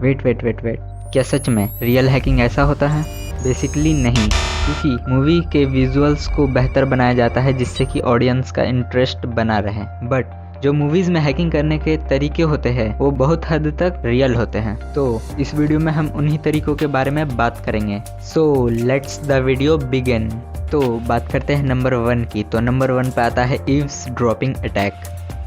Wait wait wait wait, क्या सच में real hacking ऐसा होता है? बेसिकली नहीं, क्योंकि मूवी के विजुअल्स को बेहतर बनाया जाता है जिससे कि ऑडियंस का इंटरेस्ट बना रहे, बट जो मूवीज़ में हैकिंग करने के तरीके होते हैं वो बहुत हद तक रियल होते हैं। तो इस वीडियो में हम उन्हीं तरीकों के बारे में बात करेंगे। So let's the video begin. तो बात करते हैं नंबर 1 की। तो नंबर 1 पे आता है ईव्सड्रॉपिंग अटैक।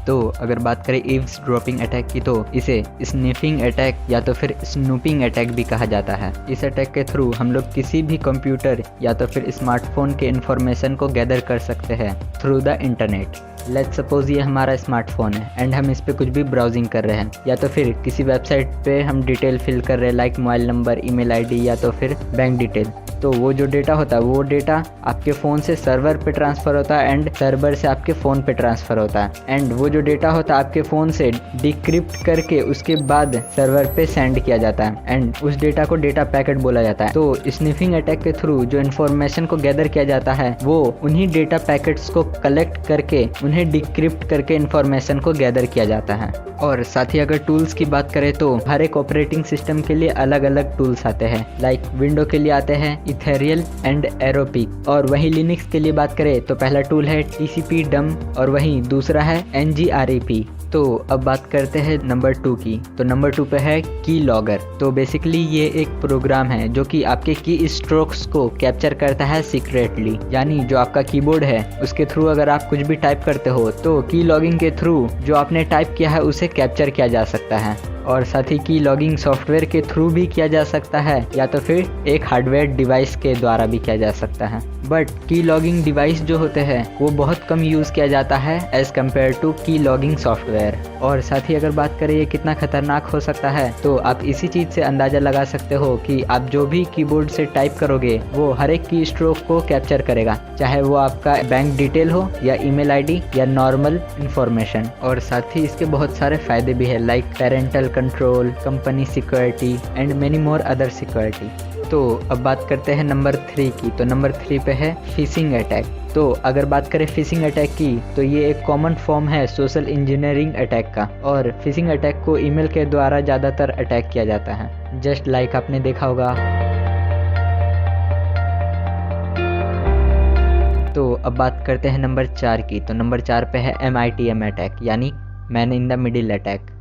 तो अगर बात करें ईव्सड्रॉपिंग अटैक की तो इसे स्निफिंग अटैक या तो फिर स्नूपिंग अटैक भी कहा जाता है। इस अटैक के थ्रू हम लोग किसी भी कंप्यूटर या तो फिर स्मार्टफोन के इन्फॉर्मेशन को गैदर कर सकते हैं through the internet. Let's suppose ये हमारा स्मार्टफोन है एंड हम इस पे कुछ भी ब्राउजिंग कर रहे हैं या तो फिर किसी वेबसाइट पे हम डिटेल फिल कर रहे हैं like mobile number, email ID या तो फिर बैंक डिटेल। तो वो जो डेटा होता है वो डेटा आपके फ़ोन से सर्वर पे ट्रांसफ़र होता है एंड सर्वर से आपके फ़ोन पे ट्रांसफ़र होता है एंड वो जो डेटा होता है आपके फ़ोन से डिक्रिप्ट करके उसके बाद सर्वर पे सेंड किया जाता है एंड उस डेटा को डेटा पैकेट बोला जाता है। तो स्निफिंग अटैक के थ्रू जो इन्फॉर्मेशन को गैदर किया जाता है वो उन्हीं डेटा पैकेट्स को कलेक्ट करके उन्हें डिक्रिप्ट करके इन्फॉर्मेशन को गैदर किया जाता है। और साथ ही अगर टूल्स की बात करें तो हर एक ऑपरेटिंग सिस्टम के लिए अलग अलग टूल्स आते हैं। लाइक विंडो के लिए आते हैं इथेरियल एंड एरोपिक, और वहीं लिनक्स के लिए बात करें तो पहला टूल है TCP डम और वहीं दूसरा है NGREP। तो अब बात करते हैं नंबर 2 की। तो नंबर 2 पे है की लॉगर। तो बेसिकली ये एक प्रोग्राम है जो कि आपके की स्ट्रोक्स को कैप्चर करता है सीक्रेटली, यानी जो आपका कीबोर्ड है उसके थ्रू अगर आप कुछ भी टाइप करते हो तो की लॉगिंग के थ्रू जो आपने टाइप किया है उसे कैप्चर किया जा सकता है। और साथ ही की लॉगिंग सॉफ्टवेयर के थ्रू भी किया जा सकता है या तो फिर एक हार्डवेयर डिवाइस के द्वारा भी किया जा सकता है। बट की लॉगिंग डिवाइस जो होते हैं वो बहुत कम यूज़ किया जाता है एज़ कम्पेयर टू की लॉगिंग सॉफ्टवेयर। और साथ ही अगर बात करें ये कितना खतरनाक हो सकता है तो आप इसी चीज़ से अंदाज़ा लगा सकते हो कि आप जो भी कीबोर्ड से टाइप करोगे वो हर एक की स्ट्रोक को कैप्चर करेगा, चाहे वो आपका बैंक डिटेल हो या ईमेल आईडी या नॉर्मल इंफॉर्मेशन। और साथ ही इसके बहुत सारे फ़ायदे भी है like parental control, company security and many more other security. तो अब बात करते हैं नंबर 3 की। तो नंबर 3 पे है फिशिंग अटैक। तो अगर बात करें फिशिंग अटैक की तो ये एक कॉमन फॉर्म है सोशल इंजीनियरिंग अटैक का, और फिशिंग अटैक को ईमेल के द्वारा ज़्यादातर अटैक किया जाता है, जस्ट लाइक आपने देखा होगा। तो अब बात करते हैं नंबर 4 की। तो नंबर 4 पे है MITM अटैक, यानी man in the middle attack.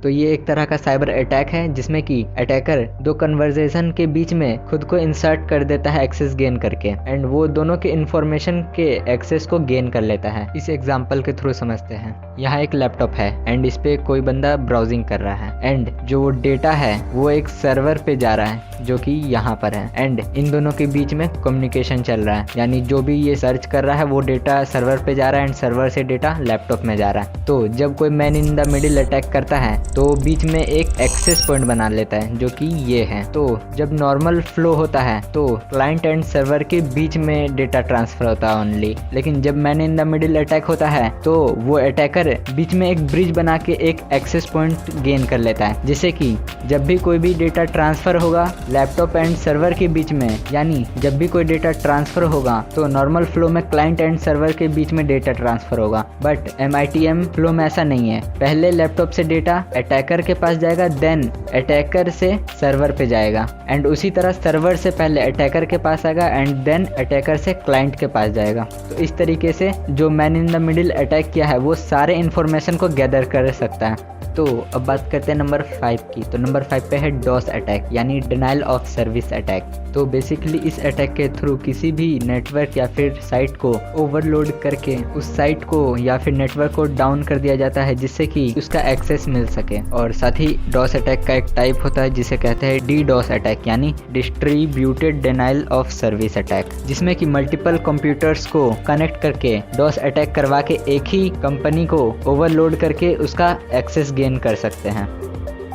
तो ये एक तरह का साइबर अटैक है जिसमें कि अटैकर दो कन्वर्सेशन के बीच में खुद को इंसर्ट कर देता है एक्सेस गेन करके एंड वो दोनों के इन्फॉर्मेशन के एक्सेस को गेन कर लेता है। इस एग्जांपल के थ्रू समझते हैं। यहाँ एक लैपटॉप है एंड इस पे कोई बंदा ब्राउजिंग कर रहा है एंड जो वो डेटा है वो एक सर्वर पे जा रहा है जो कि यहाँ पर है एंड इन दोनों के बीच में कम्युनिकेशन चल रहा है, यानी जो भी ये सर्च कर रहा है वो डेटा सर्वर पे जा रहा है एंड सर्वर से डेटा लैपटॉप में जा रहा है। तो जब कोई man in the middle attack करता है तो बीच में एक एक्सेस पॉइंट बना लेता है जो कि ये है। तो जब नॉर्मल फ्लो होता है तो क्लाइंट एंड सर्वर के बीच में डेटा ट्रांसफर होता है ओनली, लेकिन जब man in the middle attack होता है तो वो अटैकर बीच में एक ब्रिज बना के एक एक्सेस पॉइंट गेन कर लेता है, जिससे कि जब भी कोई भी डेटा ट्रांसफर होगा लैपटॉप एंड सर्वर के बीच में, यानी जब भी कोई डेटा ट्रांसफर होगा तो नॉर्मल फ्लो में क्लाइंट एंड सर्वर के बीच में डेटा ट्रांसफर होगा। बट MITM फ्लो में ऐसा नहीं है। पहले लैपटॉप से डेटा अटैकर के पास जाएगा, देन अटैकर से सर्वर पे जाएगा एंड उसी तरह सर्वर से पहले अटैकर के पास आएगा एंड देन अटैकर से क्लाइंट के पास जाएगा। तो इस तरीके से जो man in the middle attack किया है वो सारे इन्फॉर्मेशन को गैदर कर सकता है। तो अब बात करते हैं नंबर 5 की। तो नंबर 5 पे है डॉस अटैक, यानी डिनाइल ऑफ सर्विस अटैक। तो बेसिकली इस अटैक के थ्रू किसी भी नेटवर्क या फिर साइट को ओवरलोड करके उस साइट को या फिर नेटवर्क को डाउन कर दिया जाता है जिससे कि उसका एक्सेस मिल सके। और साथ ही डॉस अटैक का एक टाइप होता है जिसे कहते हैं DDoS अटैक, यानी distributed denial of service attack, जिसमें कि मल्टीपल कंप्यूटर्स को कनेक्ट करके डॉस अटैक करवा के एक ही कंपनी को ओवरलोड करके उसका एक्सेस गेन कर सकते हैं।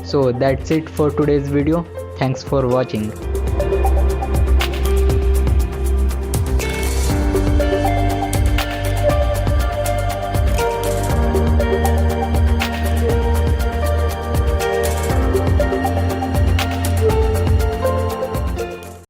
So that's it for today's video. Thanks for watching.